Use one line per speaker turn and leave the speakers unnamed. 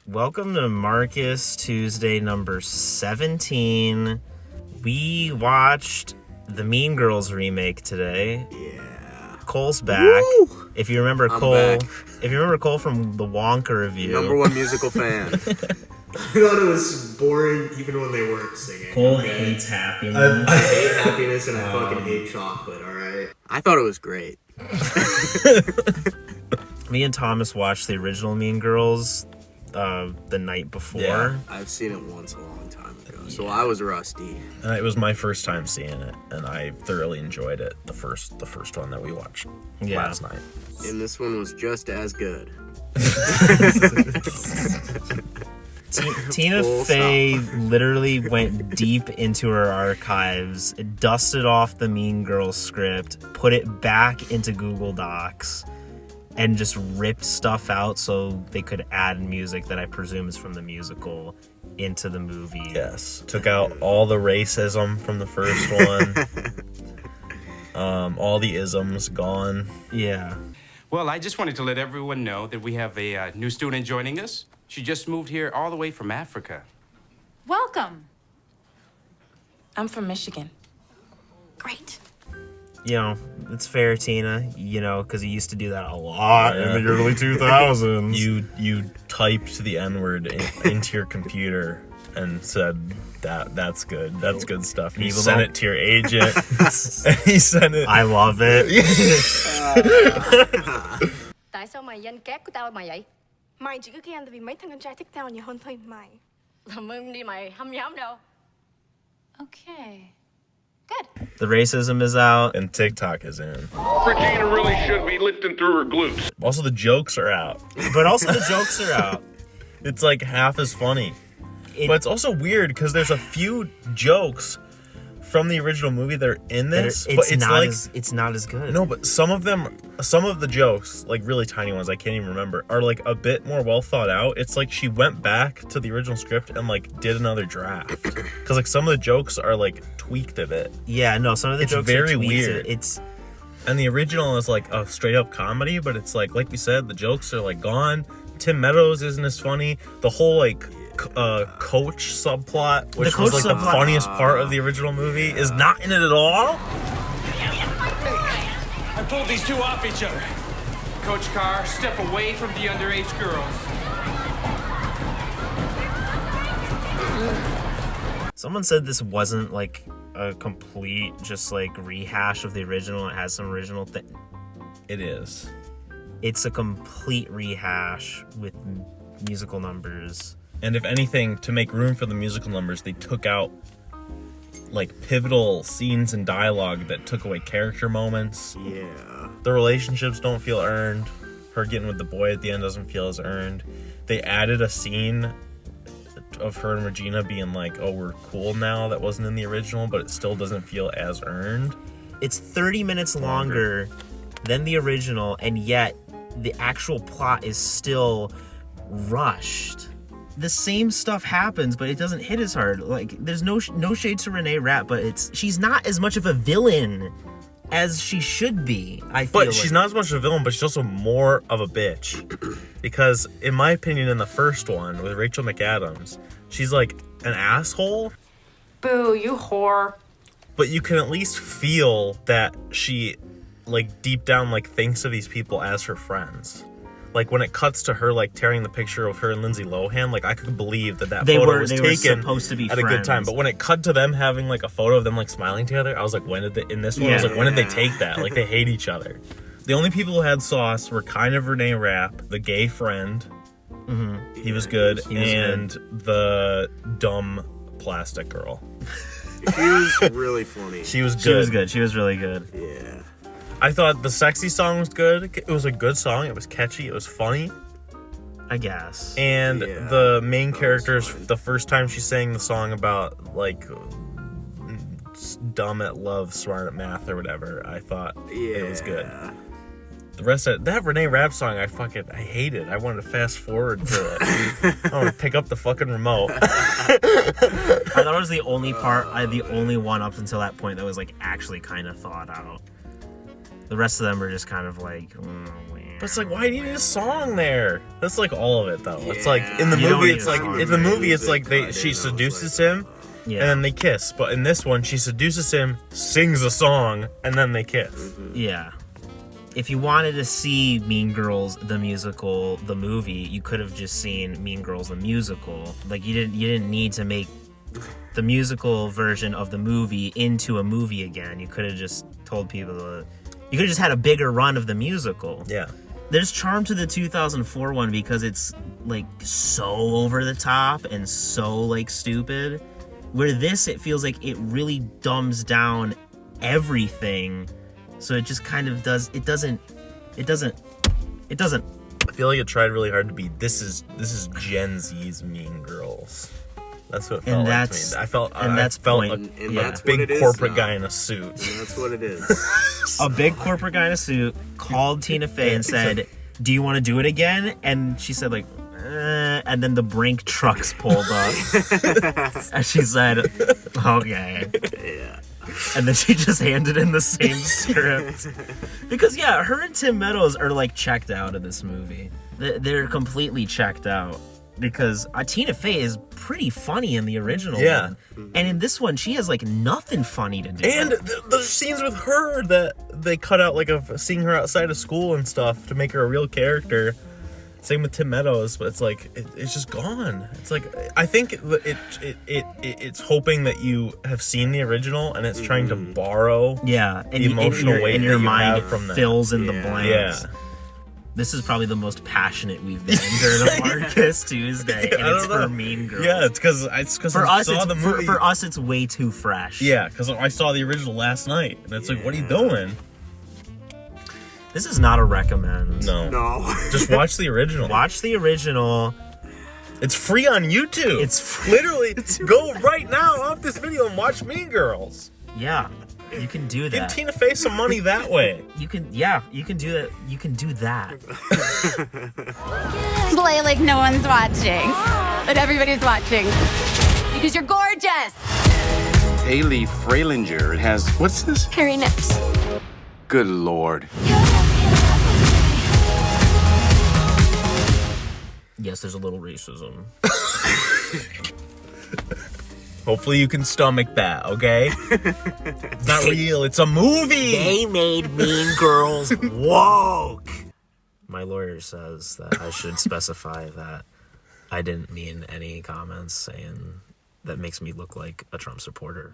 Welcome to Marcus Tuesday number 17. We watched the Mean Girls remake today.
Yeah.
Cole's back.
Woo!
If you remember
I'm
Cole,
back.
if you remember Cole from the Wonka review.
#1 musical fan.
I thought it was boring even when they weren't singing.
Cole hates happiness.
I hate happiness and I fucking hate chocolate, alright?
I thought it was great.
Me and Thomas watched the original Mean Girls the night before.
Yeah, I've seen it once a long time ago, so I was rusty.
It was my first time seeing it, and I thoroughly enjoyed it. The first one that we watched last night.
And this one was just as good.
Tina
Full
Fey literally went deep into her archives, dusted off the Mean Girls script, put it back into Google Docs, and just ripped stuff out so they could add music that I presume is from the musical into the movie.
Yes. Took out all the racism from the first one. All the isms gone.
Yeah.
Well, I just wanted to let everyone know that we have a new student joining us. She just moved here all the way from Africa.
Welcome. I'm from Michigan. Great.
You know, it's fair, Tina, you know, because you used to do that a lot in the early 2000s.
You typed the N-word into your computer and said that's good. That's good stuff. And you sent it to your agent. And he sent it.
I love it.
Tại sao mày danh két của tao mày vậy?
Mày chỉ cứ ghen tại vì mấy thằng con trai thích tao nhiều hơn thôi mày.
Làm ơn đi mày, không dám đâu.
Okay. Good.
The racism is out.
And TikTok is in.
Regina really should be lifting through her glutes.
Also, the jokes are out.
But also the jokes are out.
It's like half as funny. But it's also weird because there's a few jokes from the original movie that are in this, but
it's not as good.
No, but some of the jokes, like really tiny ones, I can't even remember, are like a bit more well thought out. It's like she went back to the original script and like did another draft because like some of the jokes are like tweaked a bit.
Yeah, no, some of the jokes
very
are tweaked.
weird. And the original is like a straight up comedy, but it's like we said, the jokes are like gone. Tim Meadows isn't as funny. The whole like coach subplot, which was like the funniest part of the original movie, is not in it at all.
I pulled these two off each other. Coach Carr, step away from the underage girls.
Someone said this wasn't like a complete just like rehash of the original. It has some original thing.
It is.
It's a complete rehash with musical numbers.
And if anything, to make room for the musical numbers, they took out like pivotal scenes and dialogue that took away character moments.
Yeah.
The relationships don't feel earned. Her getting with the boy at the end doesn't feel as earned. They added a scene of her and Regina being like, oh, we're cool now. That wasn't in the original, but it still doesn't feel as earned.
It's 30 minutes longer than the original, and yet the actual plot is still rushed. The same stuff happens, but it doesn't hit as hard. Like, there's no shade to Renee Rapp, but she's not as much of a villain as she should be. I feel
But she's not as much of a villain, but she's also more of a bitch. Because, in my opinion, in the first one with Rachel McAdams, she's like an asshole.
Boo, you whore.
But you can at least feel that she, like, deep down, like, thinks of these people as her friends. Like, when it cuts to her, like, tearing the picture of her and Lindsay Lohan, like, I could believe that photo was taken
supposed to be
at a good time. But when it cut to them having, like, a photo of them, like, smiling together, I was like, when did they take that? Like, they hate each other. The only people who had sauce were kind of Renee Rapp, the gay friend. Mm-hmm. He was good. And the dumb plastic girl.
She was really funny.
She was good.
She was good. She was really good.
Yeah.
I thought the sexy song was good. It was a good song. It was catchy. It was funny.
I guess.
And the main characters, the first time she sang the song about, like, dumb at love, smart at math or whatever, I thought it was good. The rest of that Renee Rapp song, I hated. I wanted to fast forward to it. I want to pick up the fucking remote.
I thought it was the only part, the only one up until that point that was like actually kind of thought out. The rest of them were just kind of like, oh,
But it's like, why do you need a song there? That's like all of it, though. It's like in the
You don't
movie,
need
it's
a
like
song.
in the movie, it's
Music
like
cut
she
in, I was
seduces
like,
him,
Yeah.
and then they kiss. But in this one, she seduces him, sings a song, and then they kiss.
Yeah. If you wanted to see Mean Girls the musical, the movie, you could have just seen Mean Girls the musical. Like you didn't need to make the musical version of the movie into a movie again. You could have just told people you could have just had a bigger run of the musical.
Yeah.
There's charm to the 2004 one because it's like so over the top and so like stupid. Where this, it feels like it really dumbs down everything. So it just kind of does. It doesn't.
I feel like it tried really hard to be. This is Gen Z's Mean Girls. That's what it felt like to me. I felt
point.
a
Yeah.
That's what
big
it is
corporate
now.
guy in a suit.
And that's what it is.
A big corporate guy in a suit called Tina Fey and said, "Do you want to do it again?" And she said, like, and then the Brink trucks pulled up, and she said, "Okay."
Yeah.
And then she just handed in the same script. Because, yeah, her and Tim Meadows are, like, checked out of this movie. They're completely checked out. Because Tina Fey is pretty funny in the original
Yeah.
one. And in this one, she has, like, nothing funny to do.
And the scenes with her that they cut out, like, of seeing her outside of school and stuff to make her a real character. Same with Tim Meadows, but it's like it's just gone. It's like I think it's hoping that you have seen the original and it's trying to borrow
yeah, and
the emotional weight
in
that
your
you
mind
have from that.
fills in the
Yeah.
blanks.
Yeah.
This is probably the most passionate we've been during a Marcus Tuesday, and
I
it's
don't know.
for Mean Girls.
Yeah, it's because
for
I
us,
saw the movie.
for us, it's way too fresh.
Yeah, because I saw the original last night, and it's like, what are you doing?
This is not a recommend.
No,
No.
just watch the original.
Watch the original.
It's free on YouTube.
It's free.
Literally go right now off this video and watch Mean Girls.
Yeah, you can do
Give
that.
Tina Fey some money that way.
You can do that. You can do that.
Play like no one's watching. But everybody's watching. Because you're gorgeous.
Haley Freilinger has, what's this?
Hairy nips.
Good Lord.
Yes, there's a little racism.
Hopefully you can stomach that, okay? It's not real, it's a movie!
They made Mean Girls woke. My lawyer says that I should specify that I didn't mean any comments saying that makes me look like a Trump supporter.